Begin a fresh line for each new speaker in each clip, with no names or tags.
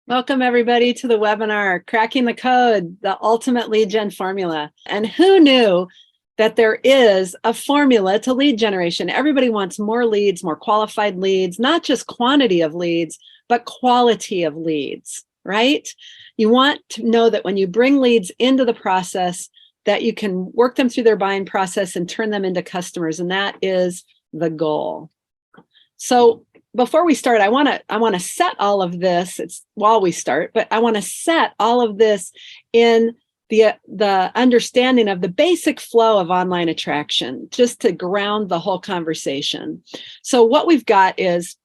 Welcome everybody to the webinar, Cracking the Code, the Ultimate Lead Gen Formula. And who knew that there is a formula to lead generation? Everybody wants more leads, more qualified leads, not just quantity of leads, but quality of leads, right? You want to know that when you bring leads into the process, that you can work them through their buying process and turn them into customers. And that is the goal. So before we start, I want to set all of this. It's while we start, but I want to set all of this in the understanding of the basic flow of online attraction, just to ground the whole conversation. So what we've got is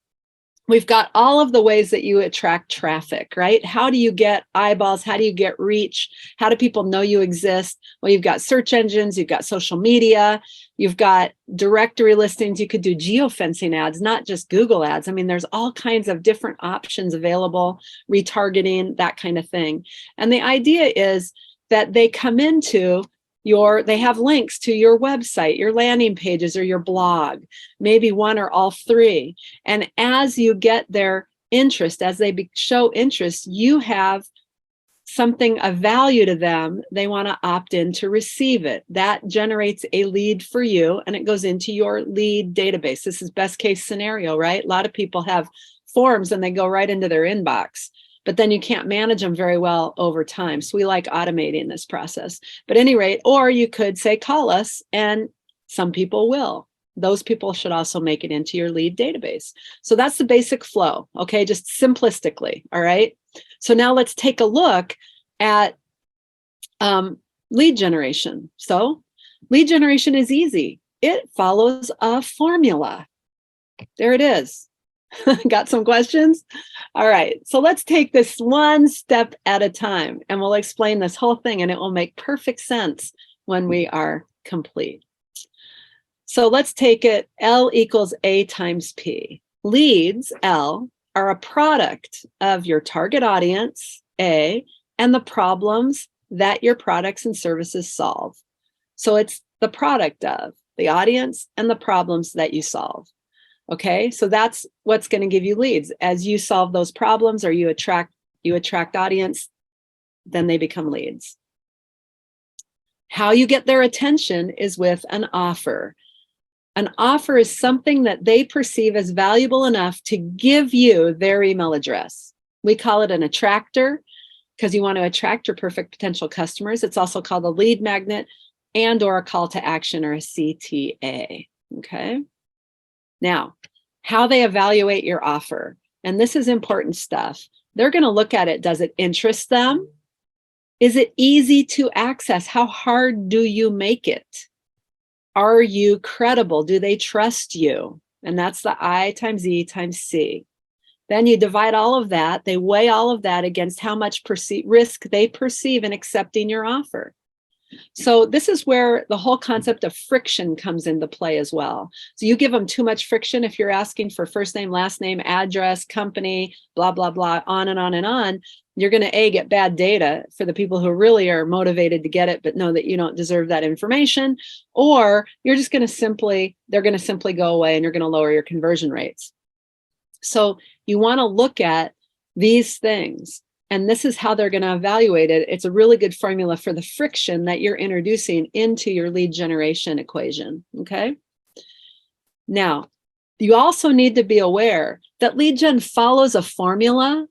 we've got all of the ways that you attract traffic, right? How do you get eyeballs? How do you get reach? How do people know you exist? Well, you've got search engines, you've got social media, you've got directory listings. You could do geofencing ads, not just Google ads. I mean, there's all kinds of different options available, retargeting, that kind of thing. And the idea is that they come into they have links to your website, your landing pages, or your blog, maybe one or all three. And as you get their interest, as they show interest, you have something of value to them. They want to opt in to receive it. That generates a lead for you, and it goes into your lead database. This is best case scenario, right? A lot of people have forms and they go right into their inbox, but then you can't manage them very well over time. So we like automating this process. But at any rate, or you could say, call us, and some people will. Those people should also make it into your lead database. So that's the basic flow, okay? Just simplistically, all right? So now let's take a look at lead generation. So lead generation is easy. It follows a formula. There it is. Got some questions? All right, so let's take this one step at a time, and we'll explain this whole thing, and it will make perfect sense when we are complete. So let's take it L equals A times P. Leads, L, are a product of your target audience, A, and the problems that your products and services solve. So it's the product of the audience and the problems that you solve. Okay, so that's what's going to give you leads. As you solve those problems or you attract audience, then they become leads. How you get their attention is with an offer. An offer is something that they perceive as valuable enough to give you their email address. We call it an attractor because you want to attract your perfect potential customers. It's also called a lead magnet and or a call to action, or a CTA. Okay. Now, how they evaluate your offer, and this is important stuff. They're going to look at it. Does it interest them? Is it easy to access? How hard do you make it? Are you credible? Do they trust you? And that's the I times E times C. Then you divide all of that. They weigh all of that against how much risk they perceive in accepting your offer. So this is where the whole concept of friction comes into play as well. So you give them too much friction if you're asking for first name, last name, address, company, blah, blah, blah, on and on and on. You're going to get bad data for the people who really are motivated to get it, but know that you don't deserve that information. Or you're just going to they're going to simply go away and you're going to lower your conversion rates. So you want to look at these things. And this is how they're going to evaluate it. It's a really good formula for the friction that you're introducing into your lead generation equation, okay? Now, you also need to be aware that lead gen follows a formula,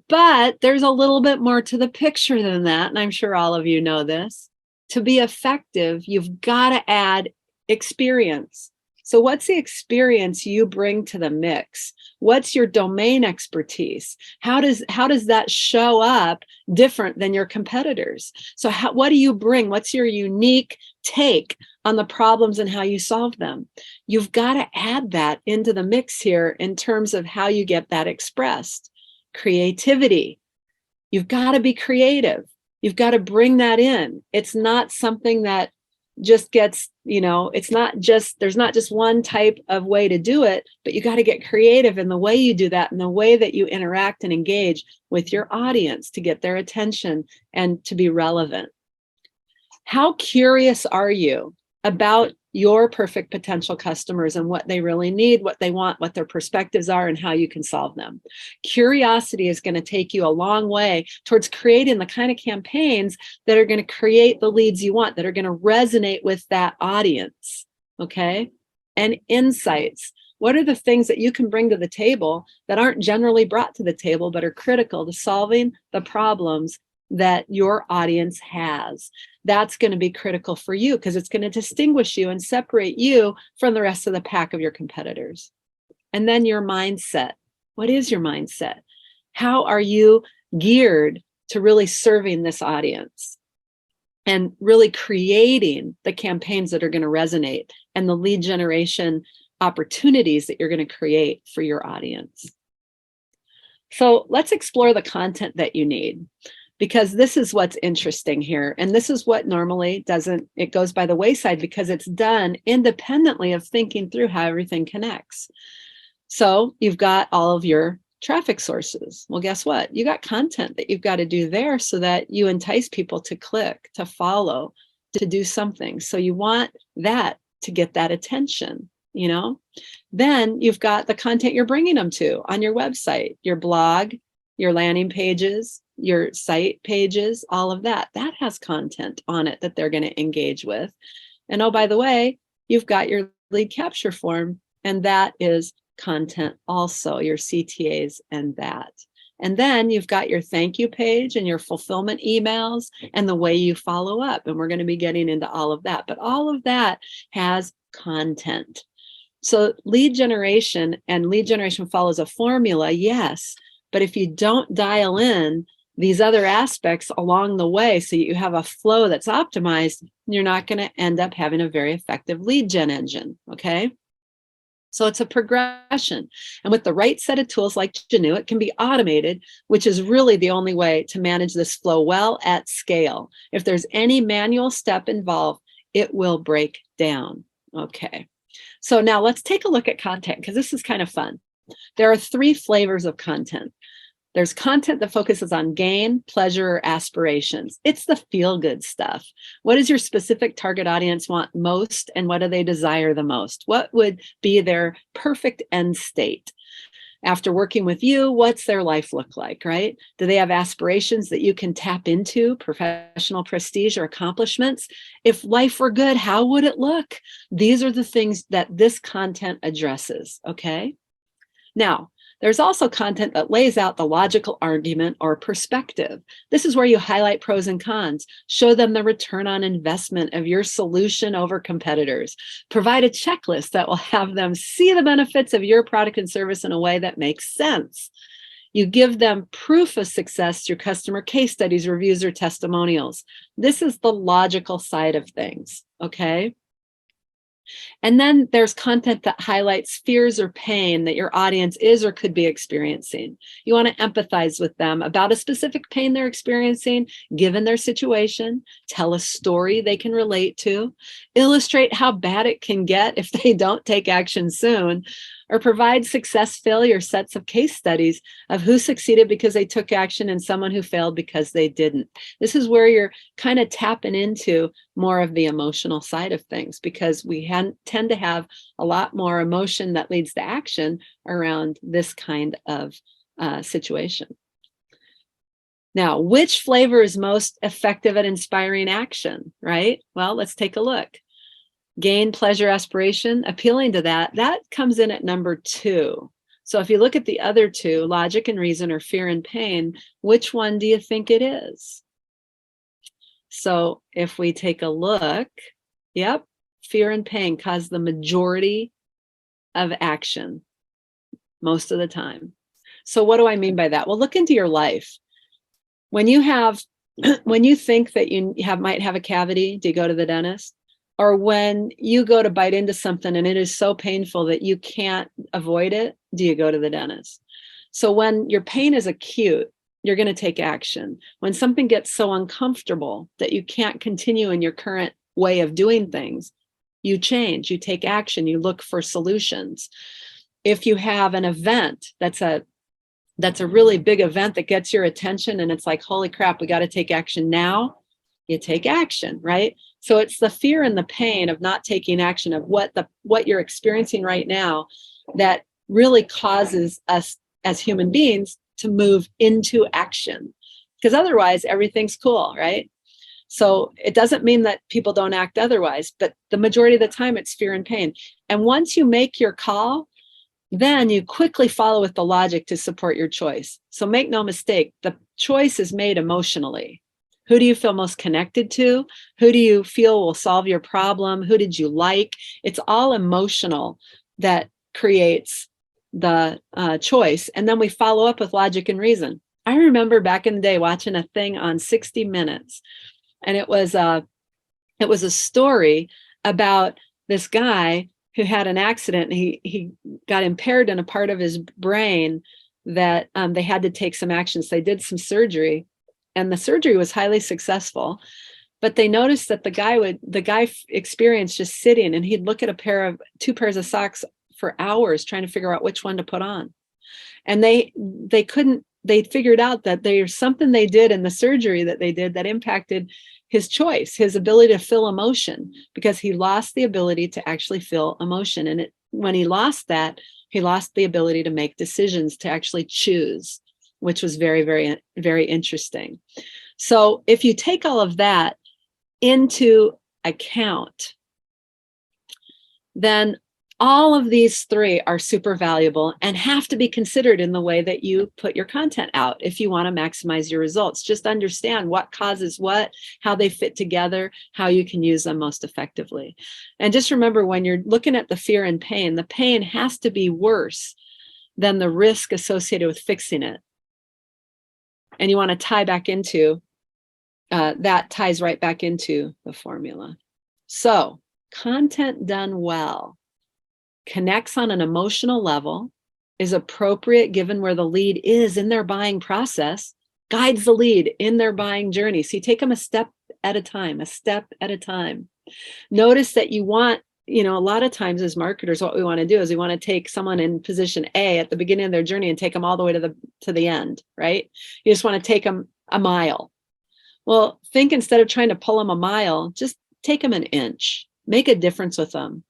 but there's a little bit more to the picture than that, and I'm sure all of you know this. To be effective, you've got to add experience. So what's the experience you bring to the mix? What's your domain expertise? How does that show up different than your competitors? So what do you bring? What's your unique take on the problems and how you solve them? You've got to add that into the mix here in terms of how you get that expressed. Creativity. You've got to be creative. You've got to bring that in. It's not something that just gets, it's not just, there's not just one type of way to do it, but you got to get creative in the way you do that and the way that you interact and engage with your audience to get their attention and to be relevant. How curious are you about your perfect potential customers and what they really need, what they want, what their perspectives are, and how you can solve them. Curiosity is going to take you a long way towards creating the kind of campaigns that are going to create the leads you want, that are going to resonate with that audience. Okay. And insights. What are the things that you can bring to the table that aren't generally brought to the table, but are critical to solving the problems that your audience has? That's going to be critical for you because it's going to distinguish you and separate you from the rest of the pack of your competitors. And then your mindset. What is your mindset? How are you geared to really serving this audience and really creating the campaigns that are going to resonate and the lead generation opportunities that you're going to create for your audience? So let's explore the content that you need, because this is what's interesting here. And this is what normally it goes by the wayside because it's done independently of thinking through how everything connects. So you've got all of your traffic sources. Well, guess what? You got content that you've got to do there so that you entice people to click, to follow, to do something. So you want that to get that attention. Then you've got the content you're bringing them to on your website, your blog, your landing pages, your site pages, all of that. That has content on it that they're going to engage with. And oh, by the way, you've got your lead capture form, and that is content also, your CTAs and that. And then you've got your thank you page and your fulfillment emails and the way you follow up. And we're going to be getting into all of that. But all of that has content. So lead generation follows a formula, yes. But if you don't dial in these other aspects along the way so you have a flow that's optimized, you're not going to end up having a very effective lead gen engine, okay? So it's a progression. And with the right set of tools like Genu, it can be automated, which is really the only way to manage this flow well at scale. If there's any manual step involved, it will break down, okay? So now let's take a look at content because this is kind of fun. There are 3 flavors of content. There's content that focuses on gain, pleasure, or aspirations. It's the feel-good stuff. What does your specific target audience want most, and what do they desire the most? What would be their perfect end state? After working with you, what's their life look like, right? Do they have aspirations that you can tap into, professional prestige or accomplishments? If life were good, how would it look? These are the things that this content addresses, okay? Now, there's also content that lays out the logical argument or perspective. This is where you highlight pros and cons, show them the return on investment of your solution over competitors, provide a checklist that will have them see the benefits of your product and service in a way that makes sense. You give them proof of success through customer case studies, reviews, or testimonials. This is the logical side of things, okay? And then there's content that highlights fears or pain that your audience is or could be experiencing. You want to empathize with them about a specific pain they're experiencing, given their situation, tell a story they can relate to, illustrate how bad it can get if they don't take action soon, or provide success failure sets of case studies of who succeeded because they took action and someone who failed because they didn't. This is where you're kind of tapping into more of the emotional side of things, because we tend to have a lot more emotion that leads to action around this kind of situation. Now, which flavor is most effective at inspiring action, right? Well, let's take a look. Gain, pleasure, aspiration, appealing to that comes in at number 2. So if you look at the other 2, logic and reason, or fear and pain, which one do you think it is? So if we take a look, yep, fear and pain cause the majority of action most of the time. So what do I mean by that? Well, look into your life. When you think that you might have a cavity, do you go to the dentist? Or when you go to bite into something and it is so painful that you can't avoid it, do you go to the dentist? So when your pain is acute, you're going to take action. When something gets so uncomfortable that you can't continue in your current way of doing things, you change, you take action, you look for solutions. If you have an event that's a really big event that gets your attention and it's like, holy crap, we got to take action now, you take action, right? So it's the fear and the pain of not taking action, of what you're experiencing right now, that really causes us as human beings to move into action. Because otherwise everything's cool, right? So it doesn't mean that people don't act otherwise, but the majority of the time it's fear and pain. And once you make your call, then you quickly follow with the logic to support your choice. So make no mistake, the choice is made emotionally. Who do you feel most connected to? Who do you feel will solve your problem? Who did you like? It's all emotional that creates the choice. And then we follow up with logic and reason. I remember back in the day watching a thing on 60 Minutes, and it was a story about this guy who had an accident. And he got impaired in a part of his brain that they had to take some actions. They did some surgery, and the surgery was highly successful. But they noticed that the guy experienced just sitting, and he'd look at two pairs of socks for hours trying to figure out which one to put on. And they figured out that there's something they did in the surgery that they did that impacted his choice, his ability to feel emotion, because he lost the ability to actually feel emotion. And when he lost that, he lost the ability to make decisions, to actually choose, which was very, very, very interesting. So if you take all of that into account, then all of these three are super valuable and have to be considered in the way that you put your content out if you want to maximize your results. Just understand what causes what, how they fit together, how you can use them most effectively. And just remember, when you're looking at the fear and pain, the pain has to be worse than the risk associated with fixing it. And you want to tie back into, that ties right back into the formula. So content done well connects on an emotional level, is appropriate given where the lead is in their buying process, guides the lead in their buying journey. So you take them a step at a time. Notice that you want, a lot of times as marketers, what we want to do is we want to take someone in position A at the beginning of their journey and take them all the way to the end, right? You just want to take them a mile. Well, think, instead of trying to pull them a mile, just take them an inch, make a difference with them.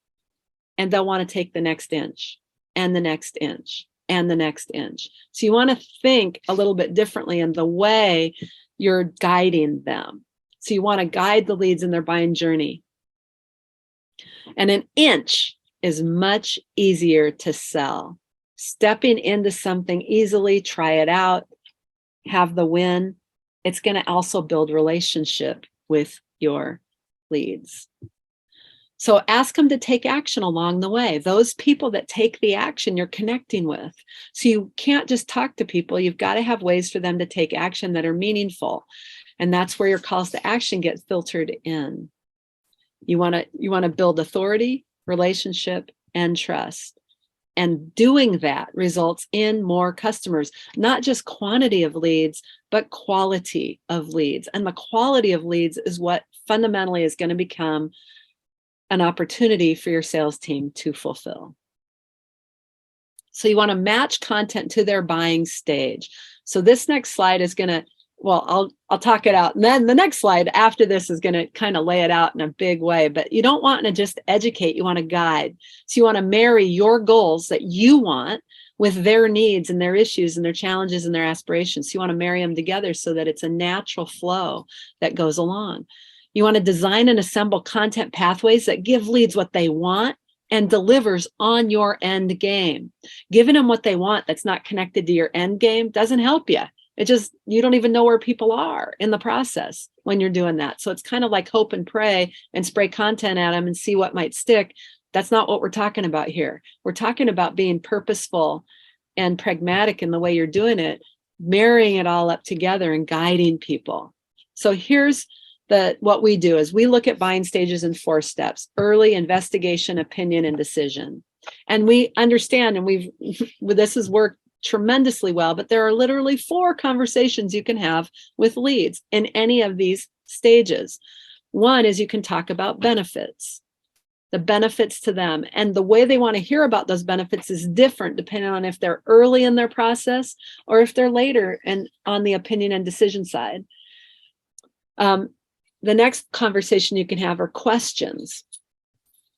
And they'll want to take the next inch and the next inch and the next inch. So you want to think a little bit differently in the way you're guiding them. So you want to guide the leads in their buying journey. And an inch is much easier to sell. Stepping into something easily, try it out, have the win. It's going to also build relationship with your leads. So ask them to take action along the way. Those people that take the action you're connecting with. So you can't just talk to people. You've got to have ways for them to take action that are meaningful. And that's where your calls to action get filtered in. You want to build authority, relationship, and trust. And doing that results in more customers, not just quantity of leads, but quality of leads. And the quality of leads is what fundamentally is going to become an opportunity for your sales team to fulfill. So you want to match content to their buying stage. So this next slide is going to, well, I'll talk it out. And then the next slide after this is going to kind of lay it out in a big way, but you don't want to just educate, you want to guide. So you want to marry your goals that you want with their needs and their issues and their challenges and their aspirations. So you want to marry them together so that it's a natural flow that goes along. You want to design and assemble content pathways that give leads what they want and delivers on your end game. Giving them what they want that's not connected to your end game doesn't help you. You don't even know where people are in the process when you're doing that. So it's kind of like hope and pray and spray content at them and see what might stick. That's not what we're talking about here. We're talking about being purposeful and pragmatic in the way you're doing it, marrying it all up together and guiding people. So here's what we do is we look at buying stages in 4 steps: early, investigation, opinion, and decision. And we understand, and this has worked tremendously well, but there are literally 4 conversations you can have with leads in any of these stages. One is you can talk about benefits, the benefits to them. And the way they want to hear about those benefits is different depending on if they're early in their process or if they're later and on the opinion and decision side. The next conversation you can have are questions.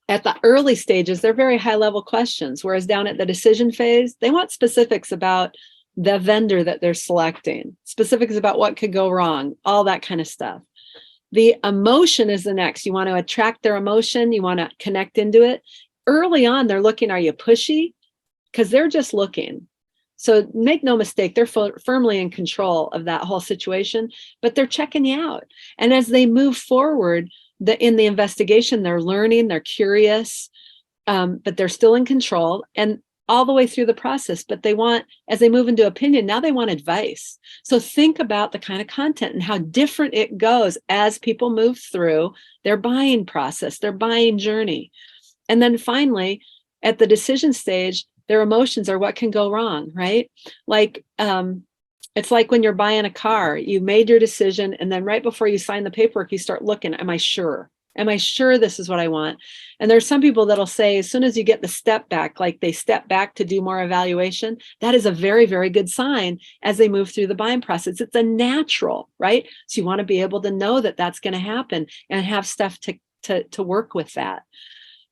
At the early stages, they're very high level questions, whereas down at the decision phase, they want specifics about the vendor that they're selecting, specifics about what could go wrong, all that kind of stuff. The emotion is the next. You want to attract their emotion. You want to connect into it. Early on, they're looking, are you pushy? Because they're just looking. So make no mistake, they're firmly in control of that whole situation, but they're checking you out. And as they move forward in the investigation, they're learning, they're curious, but they're still in control. And all the way through the process, but they want, as they move into opinion, now they want advice. So think about the kind of content and how different it goes as people move through their buying process, their buying journey. And then finally, at the decision stage, their emotions are what can go wrong, right? Like, it's like when you're buying a car, you made your decision, and then right before you sign the paperwork, you start looking, am I sure? Am I sure this is what I want? And there's some people that'll say, as soon as you get the step back, like they step back to do more evaluation, that is a very, very good sign as they move through the buying process. It's a natural, right? So you want to be able to know that that's going to happen and have stuff to work with that.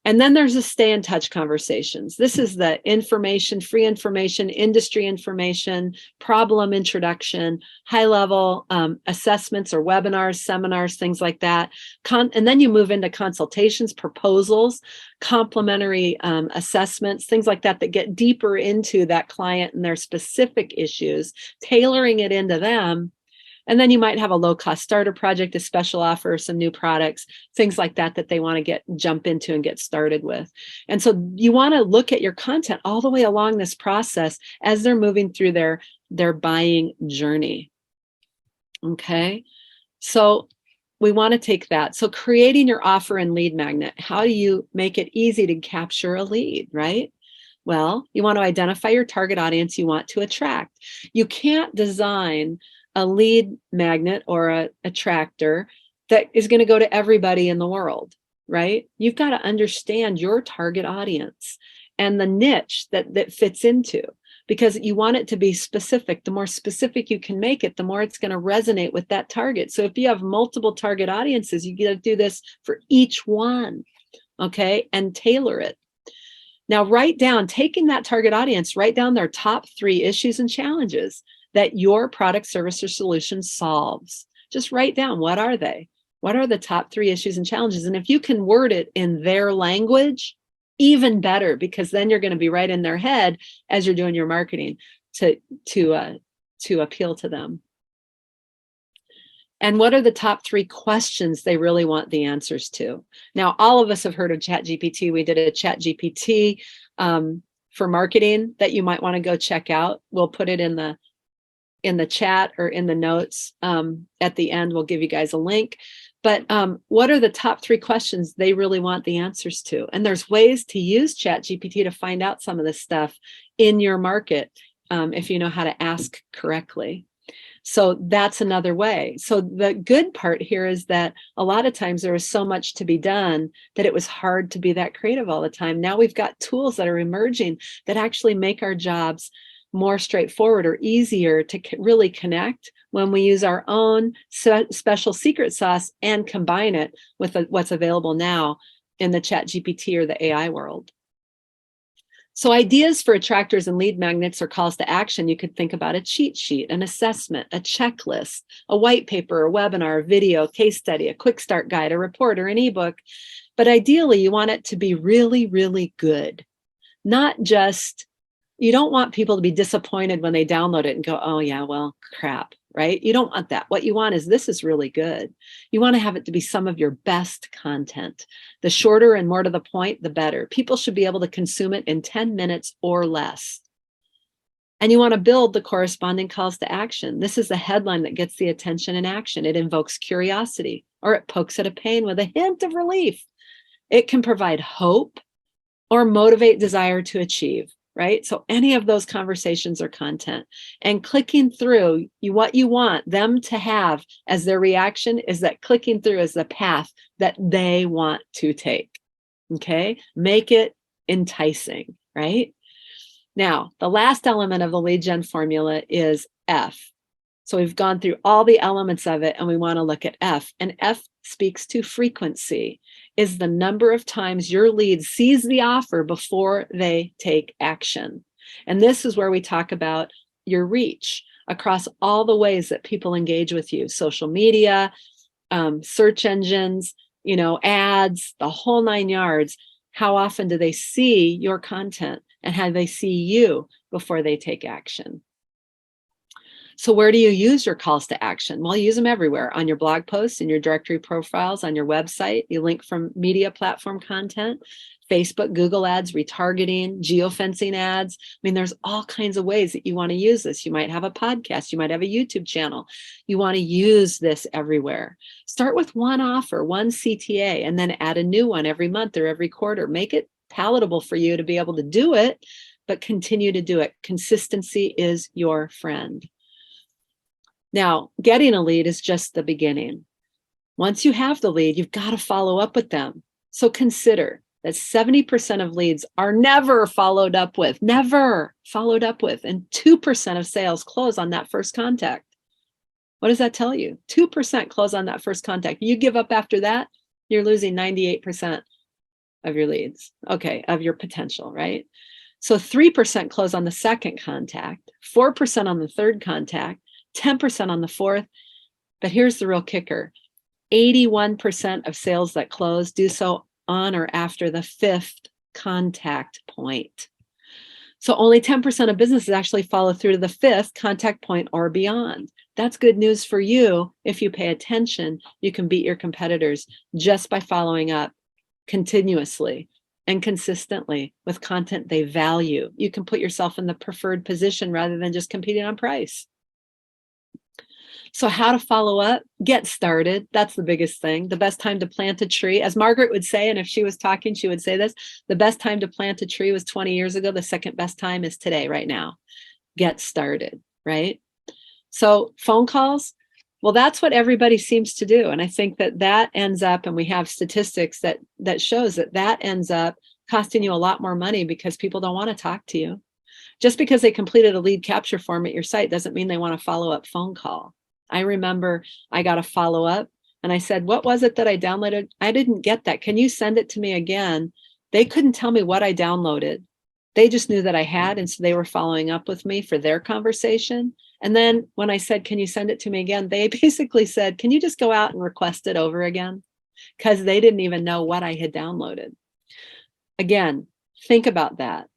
And then there's the stay in touch conversations. This is the information, free information, industry information, problem introduction, high level assessments or webinars, seminars, things like that. And then you move into consultations, proposals, complementary assessments, things like that, that get deeper into that client and their specific issues, tailoring it into them. And then you might have a low-cost starter project, a special offer, some new products, things like that they want to jump into and get started with. And so you want to look at your content all the way along this process as they're moving through their buying journey. Okay, so we want to take that. So creating your offer and lead magnet. How do you make it easy to capture a lead, right? Well, you want to identify your target audience you want to attract. You can't design a lead magnet or a attractor that is going to go to everybody in the world, right? You've got to understand your target audience and the niche that fits into, because you want it to be specific. The more specific you can make it, the more it's going to resonate with that target. So if you have multiple target audiences, you got to do this for each one, okay? And tailor it. Now, taking that target audience, write down their top 3 issues and challenges that your product, service, or solution solves. Just write down, what are they? What are the top 3 issues and challenges? And if you can word it in their language, even better, because then you're going to be right in their head as you're doing your marketing to appeal to them. And what are the top 3 questions they really want the answers to? Now, all of us have heard of ChatGPT. We did a ChatGPT for marketing that you might want to go check out. We'll put it in the chat or in the notes at the end. We'll give you guys a link. But what are the top 3 questions they really want the answers to? And there's ways to use ChatGPT to find out some of this stuff in your market if you know how to ask correctly. So that's another way. So the good part here is that a lot of times there was so much to be done that it was hard to be that creative all the time. Now we've got tools that are emerging that actually make our jobs more straightforward or easier to really connect when we use our own special secret sauce and combine it with what's available now in the ChatGPT or the AI world. So ideas for attractors and lead magnets or calls to action, you could think about a cheat sheet, an assessment, a checklist, a white paper, a webinar, a video, case study, a quick start guide, a report, or an ebook. But ideally, you want it to be really, really good. Not just, you don't want people to be disappointed when they download it and go, oh yeah, well, crap, right? You don't want that. What you want is, this is really good. You want to have it to be some of your best content. The shorter and more to the point, the better. People should be able to consume it in 10 minutes or less. And you want to build the corresponding calls to action. This is the headline that gets the attention and action. It invokes curiosity, or it pokes at a pain with a hint of relief. It can provide hope or motivate desire to achieve. Right? So any of those conversations are content. And clicking through, what you want them to have as their reaction is that clicking through is the path that they want to take. Okay? Make it enticing, right? Now, the last element of the lead gen formula is F. So we've gone through all the elements of it, and we want to look at F. And F speaks to frequency, is the number of times your lead sees the offer before they take action. And this is where we talk about your reach across all the ways that people engage with you: social media, search engines, ads, the whole 9 yards. How often do they see your content, and how do they see you before they take action? So where do you use your calls to action? Well, you use them everywhere: on your blog posts, in your directory profiles, on your website. You link from media platform content, Facebook, Google ads, retargeting, geofencing ads. I mean, there's all kinds of ways that you want to use this. You might have a podcast, you might have a YouTube channel. You want to use this everywhere. Start with one offer, one CTA, and then add a new one every month or every quarter. Make it palatable for you to be able to do it, but continue to do it. Consistency is your friend. Now, getting a lead is just the beginning. Once you have the lead, you've got to follow up with them. So consider that 70% of leads are never followed up with, and 2% of sales close on that first contact. What does that tell you? 2% close on that first contact. You give up after that, you're losing 98% of your leads, of your potential, right? So 3% close on the second contact, 4% on the third contact, 10% on the fourth. But here's the real kicker: 81% of sales that close do so on or after the fifth contact point. So only 10% of businesses actually follow through to the fifth contact point or beyond. That's good news for you. If you pay attention, you can beat your competitors just by following up continuously and consistently with content they value. You can put yourself in the preferred position rather than just competing on price. So how to follow up? Get started. That's the biggest thing. The best time to plant a tree, as Margaret would say, and if she was talking, she would say this: the best time to plant a tree was 20 years ago. The second best time is today, right now. Get started, right? So phone calls, well, that's what everybody seems to do. And I think that ends up, and we have statistics that shows that ends up costing you a lot more money because people don't want to talk to you. Just because they completed a lead capture form at your site doesn't mean they want a follow-up phone call. I remember I got a follow-up and I said, what was it that I downloaded? I didn't get that. Can you send it to me again? They couldn't tell me what I downloaded. They just knew that I had, and so they were following up with me for their conversation. And then when I said, can you send it to me again? They basically said, can you just go out and request it over again? Because they didn't even know what I had downloaded. Again, think about that.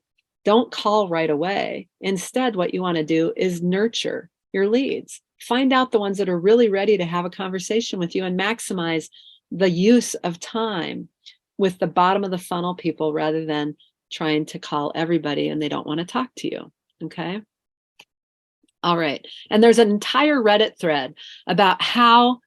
Don't call right away. Instead, what you want to do is nurture your leads. Find out the ones that are really ready to have a conversation with you and maximize the use of time with the bottom of the funnel people rather than trying to call everybody and they don't want to talk to you. Okay. All right. And there's an entire Reddit thread about how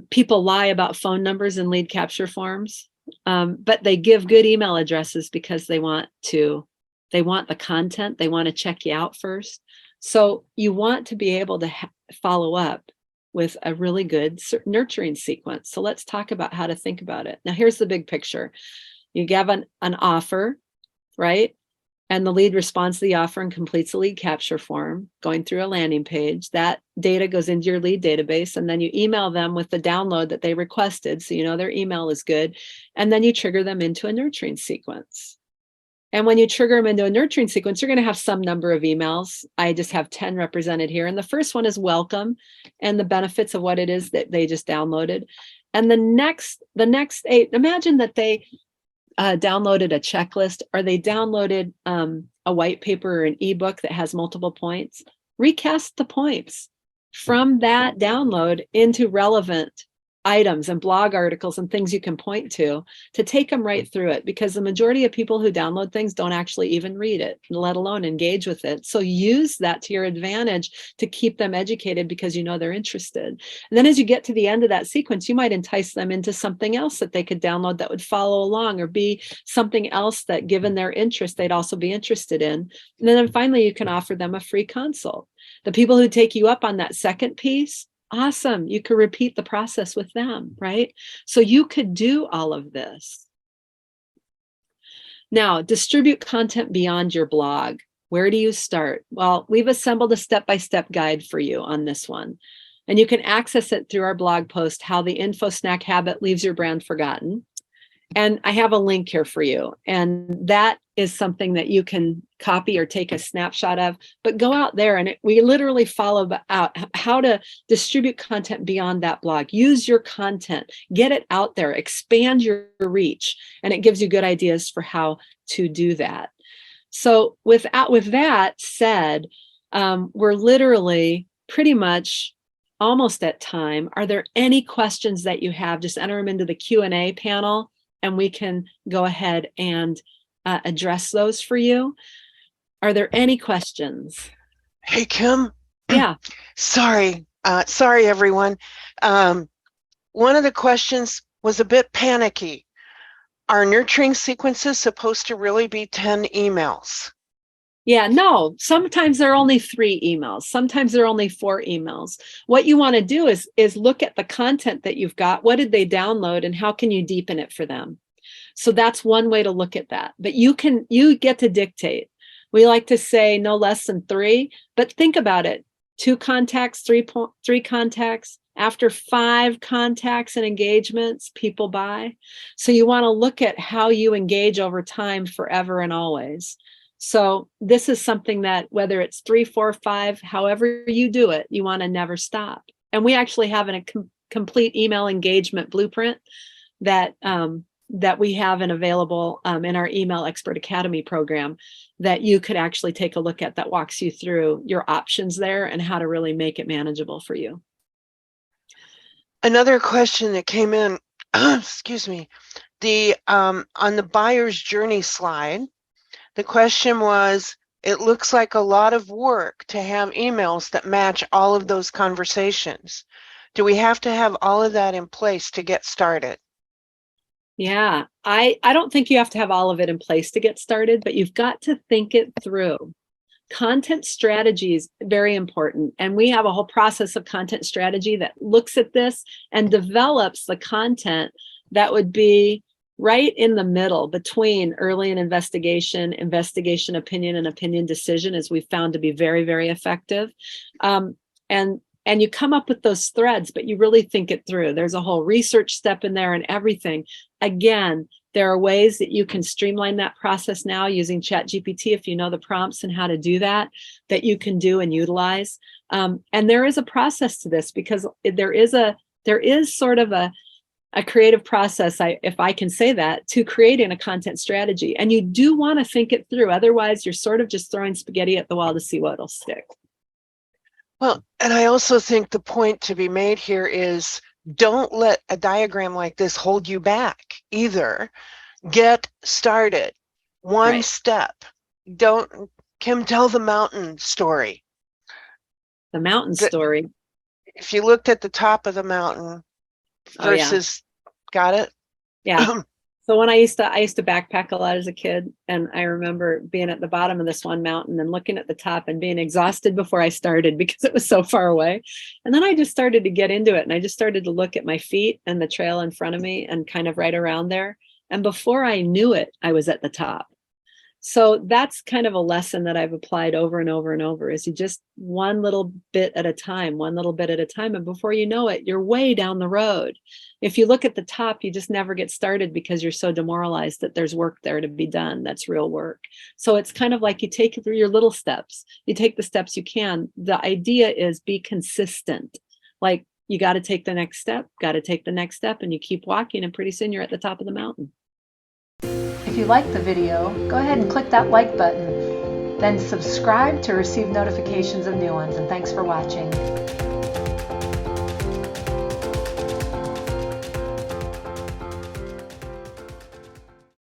people lie about phone numbers and lead capture forms, but they give good email addresses because they want the content. They want to check you out first. So you want to be able to follow up with a really good nurturing sequence. So let's talk about how to think about it. Now, here's the big picture. You give an offer, right? And the lead responds to the offer and completes a lead capture form going through a landing page. That data goes into your lead database, and then you email them with the download that they requested, so you know their email is good. And then you trigger them into a nurturing sequence. And when you trigger them into a nurturing sequence, you're going to have some number of emails. I just have 10 represented here. And the first one is welcome and the benefits of what it is that they just downloaded. And the next 8, imagine that they downloaded a checklist, or they downloaded a white paper or an ebook that has multiple points. Recast the points from that download into relevant items and blog articles and things you can point to take them right through it, because the majority of people who download things don't actually even read it, let alone engage with it. So use that to your advantage to keep them educated because you know they're interested. And then as you get to the end of that sequence, you might entice them into something else that they could download that would follow along, or be something else that, given their interest, they'd also be interested in. And then finally, you can offer them a free consult. The people who take you up on that second piece, awesome. You could repeat the process with them, right? So you could do all of this. Now, distribute content beyond your blog. Where do you start? Well, we've assembled a step-by-step guide for you on this one. And you can access it through our blog post, How the Info Snack Habit Leaves Your Brand Forgotten. And I have a link here for you. And that is something that you can copy or take a snapshot of, but go out there and we literally follow out how to distribute content beyond that blog. Use your content, get it out there, expand your reach, and it gives you good ideas for how to do that. So with that said, we're literally pretty much almost at time. Are there any questions that you have? Just enter them into the Q&A panel and we can go ahead and address those for you. Are there any questions?
Hey, Kim.
Yeah.
Sorry, everyone. One of the questions was a bit panicky. Are nurturing sequences supposed to really be 10 emails?
Yeah, no, sometimes there are only 3 emails. Sometimes there are only 4 emails. What you want to do is look at the content that you've got. What did they download and how can you deepen it for them? So that's one way to look at that. But you get to dictate. We like to say no less than 3, but think about it. 2 contacts, 3 contacts. After 5 contacts and engagements, people buy. So you want to look at how you engage over time forever and always. So this is something that whether it's 3, 4, 5, however you do it, you want to never stop. And we actually have a complete email engagement blueprint that we have and available in our Email Expert Academy program that you could actually take a look at, that walks you through your options there and how to really make it manageable for you.
Another question that came in, excuse me, on the buyer's journey slide, the question was, it looks like a lot of work to have emails that match all of those conversations. Do we have to have all of that in place to get started?
Yeah, I don't think you have to have all of it in place to get started, but you've got to think it through. Content strategy is very important. And we have a whole process of content strategy that looks at this and develops the content that would be right in the middle between early and investigation, opinion, and opinion decision, as we found to be very, very effective. And you come up with those threads, but you really think it through. There's a whole research step in there and everything. Again, there are ways that you can streamline that process now using ChatGPT, if you know the prompts and how to do that you can do and utilize. And there is a process to this because there is sort of a creative process, if I can say that, to creating a content strategy. And you do want to think it through. Otherwise, you're sort of just throwing spaghetti at the wall to see what'll stick.
Well, and I also think the point to be made here is don't let a diagram like this hold you back either. Get started. One step. Don't, Kim, tell the mountain story.
The mountain story.
If you looked at the top of the mountain versus, got it?
Yeah. So when I used to backpack a lot as a kid, and I remember being at the bottom of this one mountain and looking at the top and being exhausted before I started because it was so far away. And then I just started to get into it and I just started to look at my feet and the trail in front of me and kind of right around there. And before I knew it, I was at the top. So that's kind of a lesson that I've applied over and over and over, is you just one little bit at a time. And before you know it, you're way down the road. If you look at the top, you just never get started because you're so demoralized that there's work there to be done. That's real work. So it's kind of like you take it through your little steps. You take the steps you can. The idea is be consistent. Like you got to take the next step, and you keep walking, and pretty soon you're at the top of the mountain.
If you liked the video, go ahead and click that like button. Then subscribe to receive notifications of new ones, and thanks for watching.